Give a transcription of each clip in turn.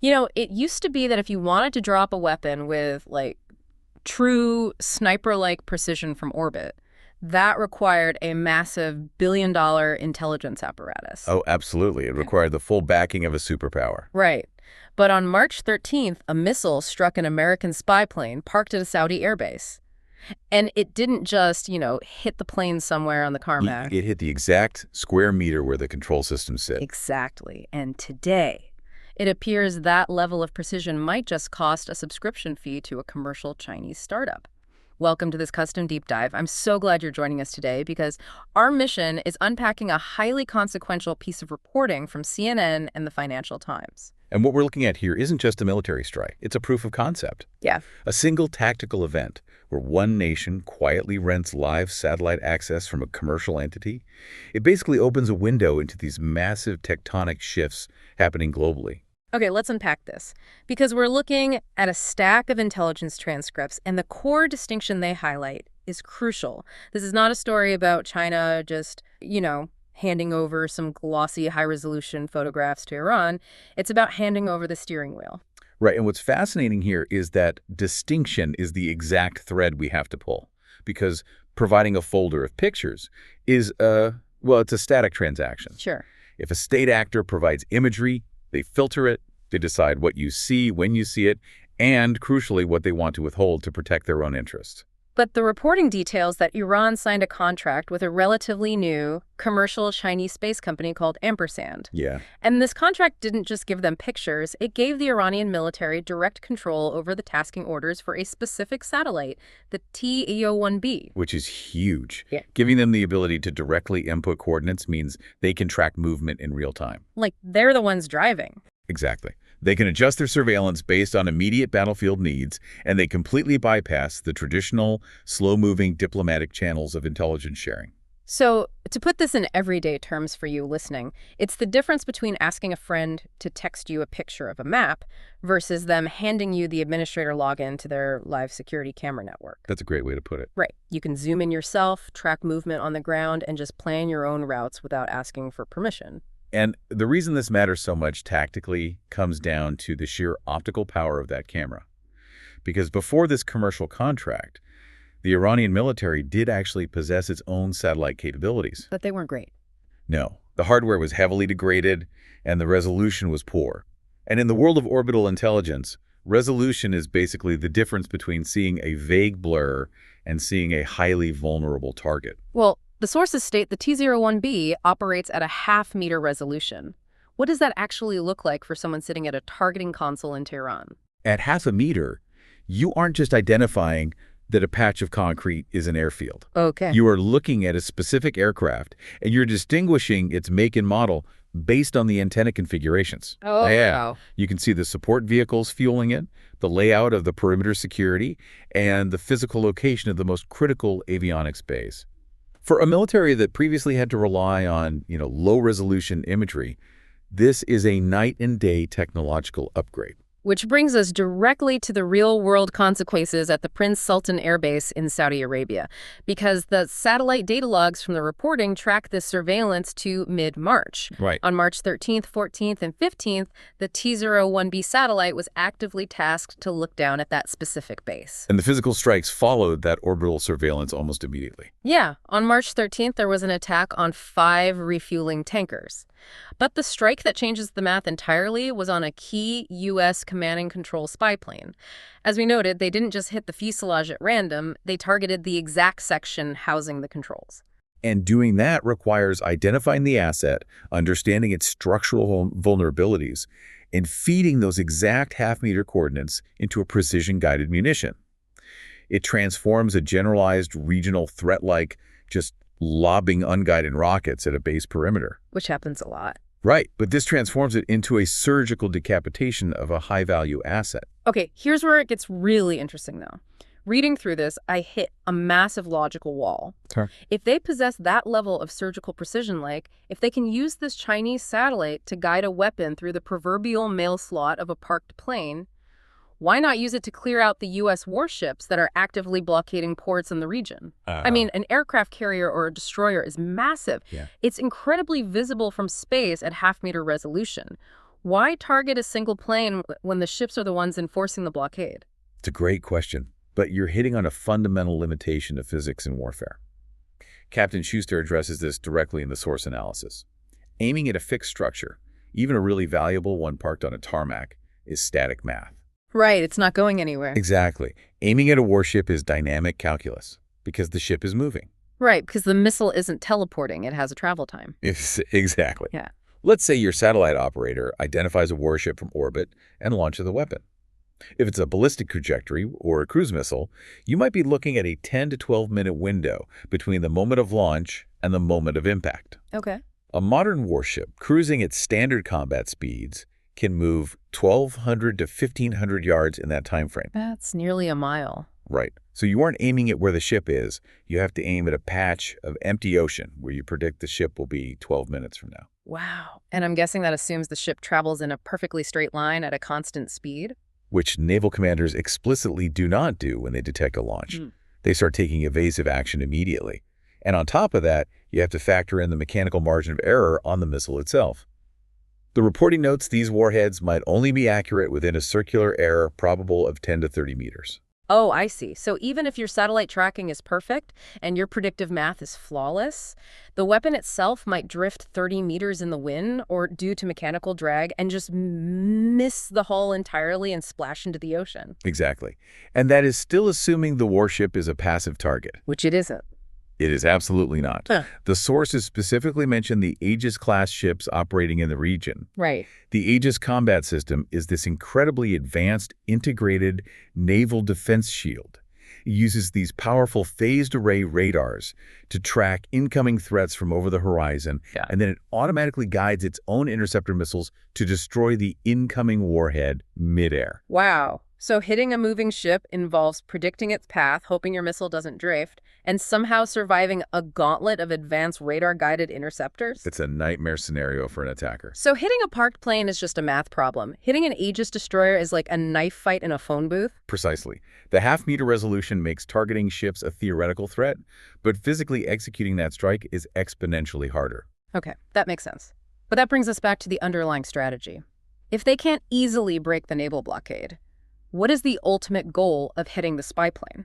You know, it used to be that if you wanted to drop a weapon with, like, true sniper-like precision from orbit, that required a massive billion-dollar intelligence apparatus. Oh, absolutely. It required the full backing of a superpower. Right. But on March 13th, a missile struck an American spy plane parked at a Saudi airbase. And it didn't just, hit the plane somewhere on the tarmac. It hit the exact square meter where the control systems sit. Exactly. And today, it appears that level of precision might just cost a subscription fee to a commercial Chinese startup. Welcome to this custom deep dive. I'm so glad you're joining us today because our mission is unpacking a highly consequential piece of reporting from CNN and the Financial Times. And what we're looking at here isn't just a military strike. It's a proof of concept. Yeah. A single tactical event where one nation quietly rents live satellite access from a commercial entity. It basically opens a window into these massive tectonic shifts happening globally. Okay, let's unpack this, because we're looking at a stack of intelligence transcripts, and the core distinction they highlight is crucial. This is not a story about China just, handing over some glossy, high-resolution photographs to Iran. It's about handing over the steering wheel. Right, and what's fascinating here is that distinction is the exact thread we have to pull, because providing a folder of pictures is, it's a static transaction. Sure. If a state actor provides imagery, they filter it, they decide what you see, when you see it, and, crucially, what they want to withhold to protect their own interests. But the reporting details that Iran signed a contract with a relatively new commercial Chinese space company called Ampersand. Yeah. And this contract didn't just give them pictures, it gave the Iranian military direct control over the tasking orders for a specific satellite, the TEO-1B. Which is huge. Yeah. Giving them the ability to directly input coordinates means they can track movement in real time. Like, they're the ones driving. Exactly. They can adjust their surveillance based on immediate battlefield needs, and they completely bypass the traditional, slow-moving diplomatic channels of intelligence sharing. So, to put this in everyday terms for you listening, it's the difference between asking a friend to text you a picture of a map versus them handing you the administrator login to their live security camera network. That's a great way to put it. Right. You can zoom in yourself, track movement on the ground, and just plan your own routes without asking for permission. And the reason this matters so much tactically comes down to the sheer optical power of that camera. Because before this commercial contract, the Iranian military did actually possess its own satellite capabilities. But they weren't great. No, the hardware was heavily degraded and the resolution was poor. And in the world of orbital intelligence, resolution is basically the difference between seeing a vague blur and seeing a highly vulnerable target. Well, the sources state the T01B operates at a half-meter resolution. What does that actually look like for someone sitting at a targeting console in Tehran? At half a meter, you aren't just identifying that a patch of concrete is an airfield. Okay. You are looking at a specific aircraft, and you're distinguishing its make and model based on the antenna configurations. Oh, yeah. wow. You can see the support vehicles fueling it, the layout of the perimeter security, and the physical location of the most critical avionics bays. For a military that previously had to rely on, low-resolution imagery, this is a night-and-day technological upgrade. Which brings us directly to the real-world consequences at the Prince Sultan Air Base in Saudi Arabia, because the satellite data logs from the reporting track this surveillance to mid-March. Right. On March 13th, 14th, and 15th, the T01B satellite was actively tasked to look down at that specific base. And the physical strikes followed that orbital surveillance almost immediately. Yeah. On March 13th, there was an attack on 5 refueling tankers. But the strike that changes the math entirely was on a key U.S. command and control spy plane. As we noted, they didn't just hit the fuselage at random, they targeted the exact section housing the controls. And doing that requires identifying the asset, understanding its structural vulnerabilities, and feeding those exact half-meter coordinates into a precision-guided munition. It transforms a generalized regional threat like just lobbing unguided rockets at a base perimeter. Which happens a lot. Right, but this transforms it into a surgical decapitation of a high-value asset. Okay, here's where it gets really interesting, though. Reading through this, I hit a massive logical wall. Sure. If they possess that level of surgical precision, if they can use this Chinese satellite to guide a weapon through the proverbial mail slot of a parked plane, why not use it to clear out the U.S. warships that are actively blockading ports in the region? I mean, an aircraft carrier or a destroyer is massive. Yeah. It's incredibly visible from space at half-meter resolution. Why target a single plane when the ships are the ones enforcing the blockade? It's a great question, but you're hitting on a fundamental limitation of physics in warfare. Captain Schuster addresses this directly in the source analysis. Aiming at a fixed structure, even a really valuable one parked on a tarmac, is static math. Right, it's not going anywhere. Exactly. Aiming at a warship is dynamic calculus, because the ship is moving. Right, because the missile isn't teleporting, it has a travel time. Exactly. Yeah. Let's say your satellite operator identifies a warship from orbit and launches a weapon. If it's a ballistic trajectory or a cruise missile, you might be looking at a 10 to 12-minute window between the moment of launch and the moment of impact. Okay. A modern warship cruising at standard combat speeds can move 1,200 to 1,500 yards in that time frame. That's nearly a mile. Right. So you aren't aiming at where the ship is. You have to aim at a patch of empty ocean where you predict the ship will be 12 minutes from now. Wow. And I'm guessing that assumes the ship travels in a perfectly straight line at a constant speed? Which naval commanders explicitly do not do when they detect a launch. They start taking evasive action immediately. And on top of that, you have to factor in the mechanical margin of error on the missile itself. The reporting notes these warheads might only be accurate within a circular error probable of 10 to 30 meters. Oh, I see. So even if your satellite tracking is perfect and your predictive math is flawless, the weapon itself might drift 30 meters in the wind or due to mechanical drag and just miss the hull entirely and splash into the ocean. Exactly. And that is still assuming the warship is a passive target. Which it isn't. It is absolutely not. Huh. The sources specifically mention the Aegis-class ships operating in the region. Right. The Aegis combat system is this incredibly advanced, integrated naval defense shield. It uses these powerful phased array radars to track incoming threats from over the horizon, and then it automatically guides its own interceptor missiles to destroy the incoming warhead midair. Wow. So hitting a moving ship involves predicting its path, hoping your missile doesn't drift, and somehow surviving a gauntlet of advanced radar-guided interceptors? It's a nightmare scenario for an attacker. So hitting a parked plane is just a math problem. Hitting an Aegis destroyer is like a knife fight in a phone booth? Precisely. The half-meter resolution makes targeting ships a theoretical threat, but physically executing that strike is exponentially harder. Okay, that makes sense. But that brings us back to the underlying strategy. If they can't easily break the naval blockade, what is the ultimate goal of hitting the spy plane?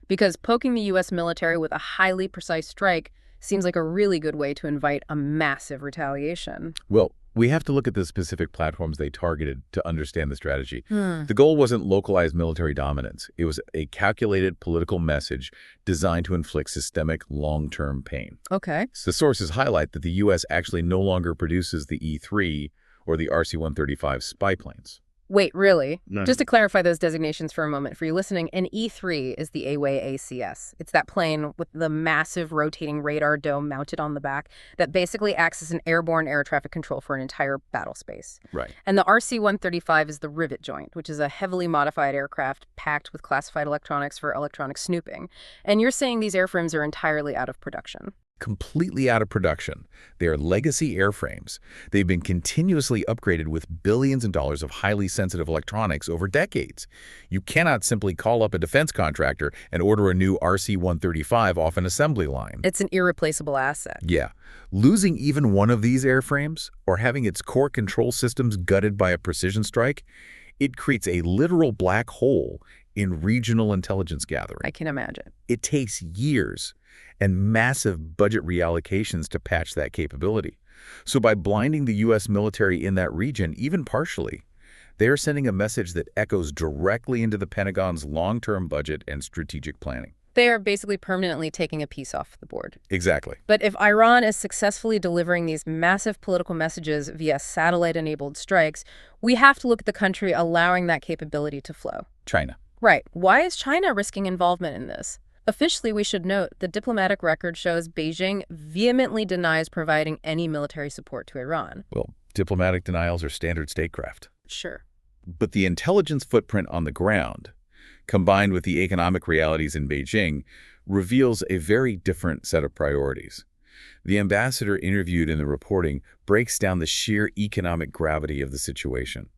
Because poking the U.S. military with a highly precise strike seems like a really good way to invite a massive retaliation. Well, we have to look at the specific platforms they targeted to understand the strategy. The goal wasn't localized military dominance. It was a calculated political message designed to inflict systemic long-term pain. Okay. The sources highlight that the U.S. actually no longer produces the E-3 or the RC-135 spy planes. Wait, really? No. Just to clarify those designations for a moment for you listening, an E-3 is the AWACS. It's that plane with the massive rotating radar dome mounted on the back that basically acts as an airborne air traffic control for an entire battle space. Right. And the RC-135 is the rivet joint, which is a heavily modified aircraft packed with classified electronics for electronic snooping. And you're saying these airframes are entirely out of production. Completely out of production. They are legacy airframes. They've been continuously upgraded with billions of dollars of highly sensitive electronics over decades. You cannot simply call up a defense contractor and order a new RC-135 off an assembly line. It's an irreplaceable asset. Yeah. Losing even one of these airframes or having its core control systems gutted by a precision strike, it creates a literal black hole in regional intelligence gathering. I can imagine. It takes years and massive budget reallocations to patch that capability. So by blinding the U.S. military in that region, even partially, they are sending a message that echoes directly into the Pentagon's long-term budget and strategic planning. They are basically permanently taking a piece off the board. Exactly. But if Iran is successfully delivering these massive political messages via satellite-enabled strikes, we have to look at the country allowing that capability to flow. China. Right. Why is China risking involvement in this? Officially, we should note, the diplomatic record shows Beijing vehemently denies providing any military support to Iran. Well, diplomatic denials are standard statecraft. Sure. But the intelligence footprint on the ground, combined with the economic realities in Beijing, reveals a very different set of priorities. The ambassador interviewed in the reporting breaks down the sheer economic gravity of the situation.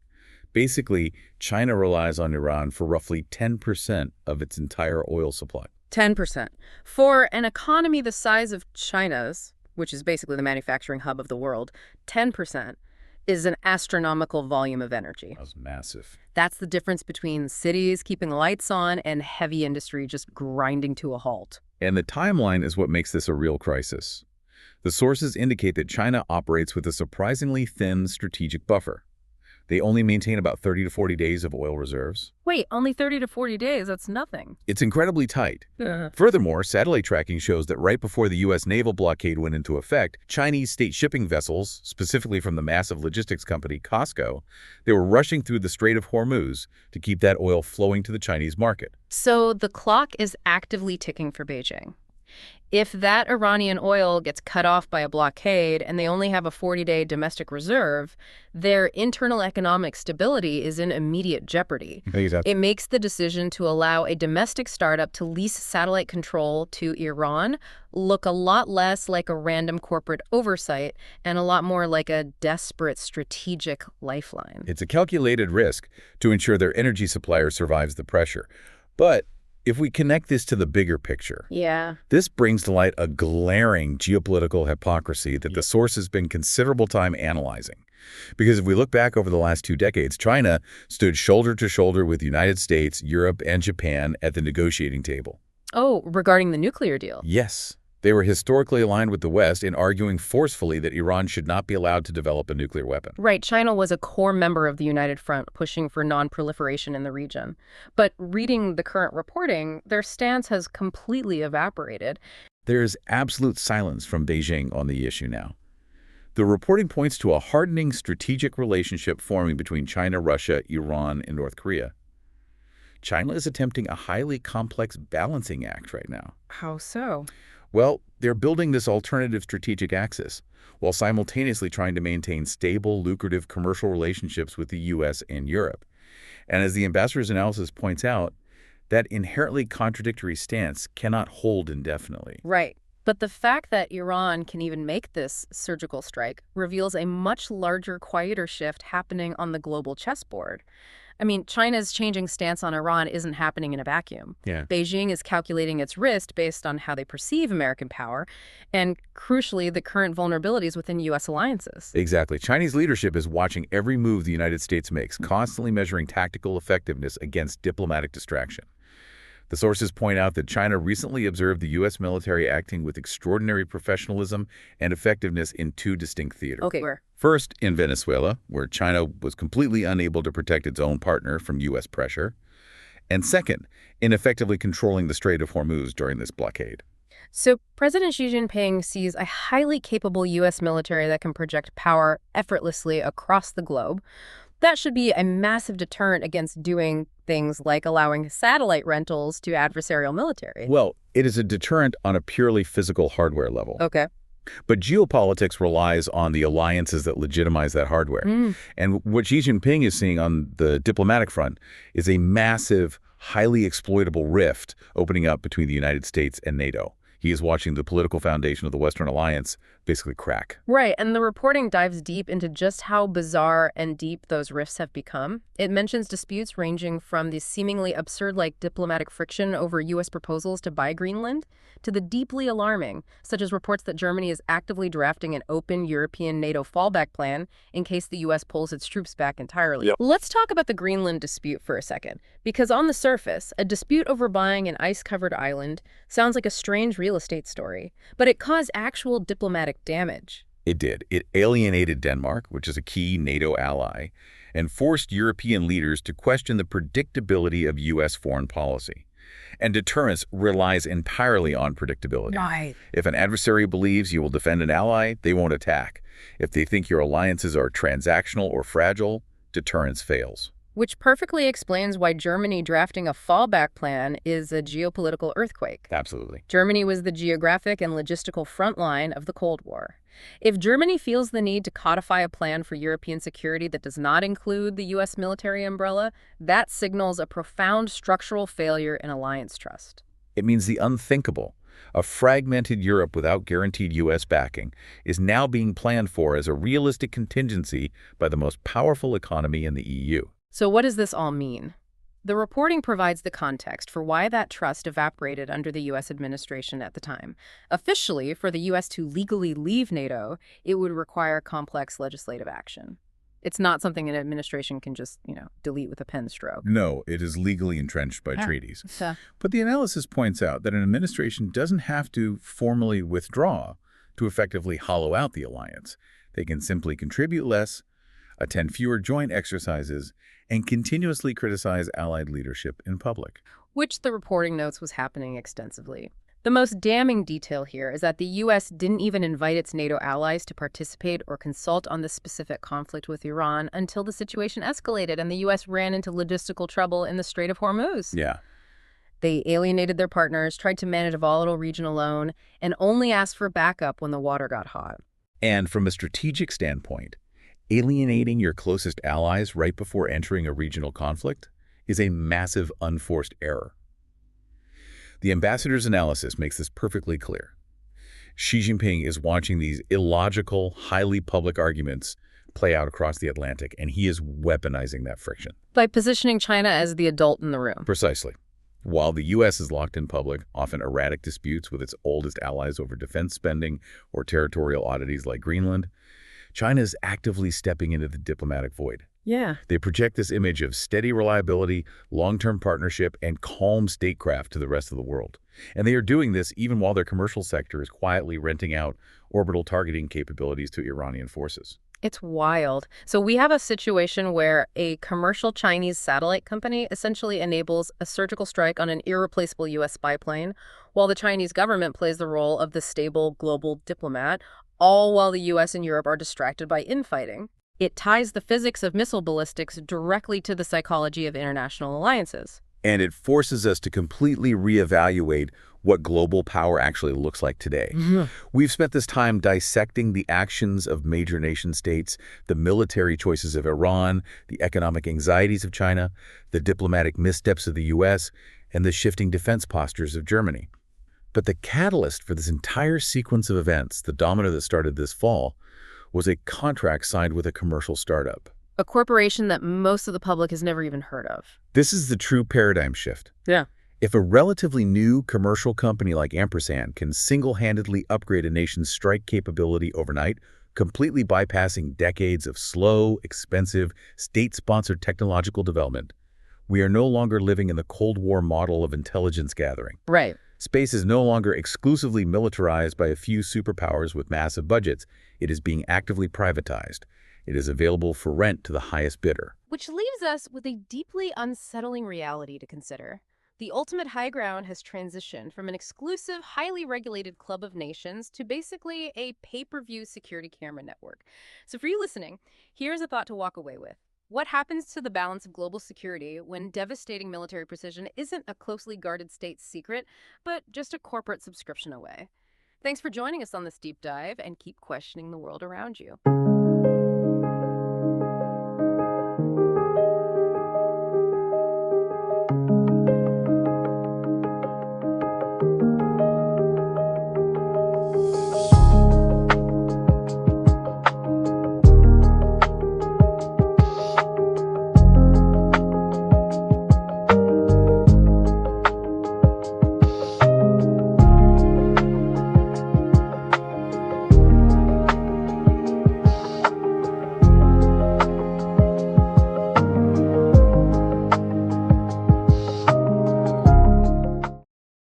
Basically, China relies on Iran for roughly 10% of its entire oil supply. 10%. For an economy the size of China's, which is basically the manufacturing hub of the world, 10%. is an astronomical volume of energy. That was massive. That's the difference between cities keeping lights on and heavy industry just grinding to a halt. And the timeline is what makes this a real crisis. The sources indicate that China operates with a surprisingly thin strategic buffer. They only maintain about 30 to 40 days of oil reserves. Wait, only 30 to 40 days? That's nothing. It's incredibly tight. Furthermore, satellite tracking shows that right before the U.S. naval blockade went into effect, Chinese state shipping vessels, specifically from the massive logistics company COSCO, they were rushing through the Strait of Hormuz to keep that oil flowing to the Chinese market. So the clock is actively ticking for Beijing. If that Iranian oil gets cut off by a blockade and they only have a 40-day domestic reserve, their internal economic stability is in immediate jeopardy. Exactly. It makes the decision to allow a domestic startup to lease satellite control to Iran look a lot less like a random corporate oversight and a lot more like a desperate strategic lifeline. It's a calculated risk to ensure their energy supplier survives the pressure. But if we connect this to the bigger picture, this brings to light a glaring geopolitical hypocrisy that the source has been considerable time analyzing. Because if we look back over the last 2 decades, China stood shoulder to shoulder with the United States, Europe, and Japan at the negotiating table. Oh, regarding the nuclear deal. Yes. They were historically aligned with the West in arguing forcefully that Iran should not be allowed to develop a nuclear weapon. Right, China was a core member of the United Front, pushing for non-proliferation in the region. But reading the current reporting, their stance has completely evaporated. There is absolute silence from Beijing on the issue now. The reporting points to a hardening strategic relationship forming between China, Russia, Iran, and North Korea. China is attempting a highly complex balancing act right now. How so? Well, they're building this alternative strategic axis while simultaneously trying to maintain stable, lucrative commercial relationships with the U.S. and Europe. And as the ambassador's analysis points out, that inherently contradictory stance cannot hold indefinitely. Right. But the fact that Iran can even make this surgical strike reveals a much larger, quieter shift happening on the global chessboard. I mean, China's changing stance on Iran isn't happening in a vacuum. Beijing is calculating its risk based on how they perceive American power and, crucially, the current vulnerabilities within U.S. alliances. Exactly. Chinese leadership is watching every move the United States makes, constantly measuring tactical effectiveness against diplomatic distraction. The sources point out that China recently observed the U.S. military acting with extraordinary professionalism and effectiveness in 2 distinct theaters. Okay, where? First, in Venezuela, where China was completely unable to protect its own partner from U.S. pressure. And second, in effectively controlling the Strait of Hormuz during this blockade. So President Xi Jinping sees a highly capable U.S. military that can project power effortlessly across the globe. That should be a massive deterrent against doing things like allowing satellite rentals to adversarial military. Well, it is a deterrent on a purely physical hardware level. Okay. But geopolitics relies on the alliances that legitimize that hardware. And what Xi Jinping is seeing on the diplomatic front is a massive, highly exploitable rift opening up between the United States and NATO. He is watching the political foundation of the Western alliance basically crack. Right, and the reporting dives deep into just how bizarre and deep those rifts have become. It mentions disputes ranging from the seemingly absurd-like diplomatic friction over U.S. proposals to buy Greenland, to the deeply alarming, such as reports that Germany is actively drafting an open European NATO fallback plan in case the U.S. pulls its troops back entirely. Let's talk about the Greenland dispute for a second, because on the surface, a dispute over buying an ice-covered island sounds like a strange real estate story, but it caused actual diplomatic damage. It did. It alienated Denmark, which is a key NATO ally, and forced European leaders to question the predictability of U.S. foreign policy. And deterrence relies entirely on predictability. Right. If an adversary believes you will defend an ally, they won't attack. If they think your alliances are transactional or fragile, deterrence fails. Which perfectly explains why Germany drafting a fallback plan is a geopolitical earthquake. Absolutely. Germany was the geographic and logistical front line of the Cold War. If Germany feels the need to codify a plan for European security that does not include the U.S. military umbrella, that signals a profound structural failure in alliance trust. It means the unthinkable. A fragmented Europe without guaranteed U.S. backing is now being planned for as a realistic contingency by the most powerful economy in the EU. So what does this all mean? The reporting provides the context for why that trust evaporated under the U.S. administration at the time. Officially, for the U.S. to legally leave NATO, it would require complex legislative action. It's not something an administration can just, delete with a pen stroke. No, it is legally entrenched by Yeah. treaties. So, But the analysis points out that an administration doesn't have to formally withdraw to effectively hollow out the alliance. They can simply contribute less, attend fewer joint exercises, and continuously criticize allied leadership in public. which the reporting notes was happening extensively. The most damning detail here is that the U.S. didn't even invite its NATO allies to participate or consult on this specific conflict with Iran until the situation escalated and the U.S. ran into logistical trouble in the Strait of Hormuz. Yeah. They alienated their partners, tried to manage a volatile region alone, and only asked for backup when the water got hot. And from a strategic standpoint, alienating your closest allies right before entering a regional conflict is a massive unforced error. The ambassador's analysis makes this perfectly clear. Xi Jinping is watching these illogical, highly public arguments play out across the Atlantic, and he is weaponizing that friction. By positioning China as the adult in the room. Precisely. While the U.S. is locked in public, often erratic disputes with its oldest allies over defense spending or territorial oddities like Greenland, China is actively stepping into the diplomatic void. Yeah. They project this image of steady reliability, long-term partnership, and calm statecraft to the rest of the world. And they are doing this even while their commercial sector is quietly renting out orbital targeting capabilities to Iranian forces. It's wild. So we have a situation where a commercial Chinese satellite company essentially enables a surgical strike on an irreplaceable U.S. spy plane, while the Chinese government plays the role of the stable global diplomat, all while the U.S. and Europe are distracted by infighting. It ties the physics of missile ballistics directly to the psychology of international alliances. And it forces us to completely reevaluate what global power actually looks like today. We've spent this time dissecting the actions of major nation-states, the military choices of Iran, the economic anxieties of China, the diplomatic missteps of the U.S., and the shifting defense postures of Germany. But the catalyst for this entire sequence of events, the domino that started this fall, was a contract signed with a commercial startup. A corporation that most of the public has never even heard of. This is the true paradigm shift. Yeah. If a relatively new commercial company like Ampersand can single-handedly upgrade a nation's strike capability overnight, completely bypassing decades of slow, expensive, state-sponsored technological development, we are no longer living in the Cold War model of intelligence gathering. Right. Space is no longer exclusively militarized by a few superpowers with massive budgets. It is being actively privatized. It is available for rent to the highest bidder. Which leaves us with a deeply unsettling reality to consider. The ultimate high ground has transitioned from an exclusive, highly regulated club of nations to basically a pay-per-view security camera network. So for you listening, here's a thought to walk away with. What happens to the balance of global security when devastating military precision isn't a closely guarded state secret, but just a corporate subscription away? Thanks for joining us on this deep dive, and keep questioning the world around you.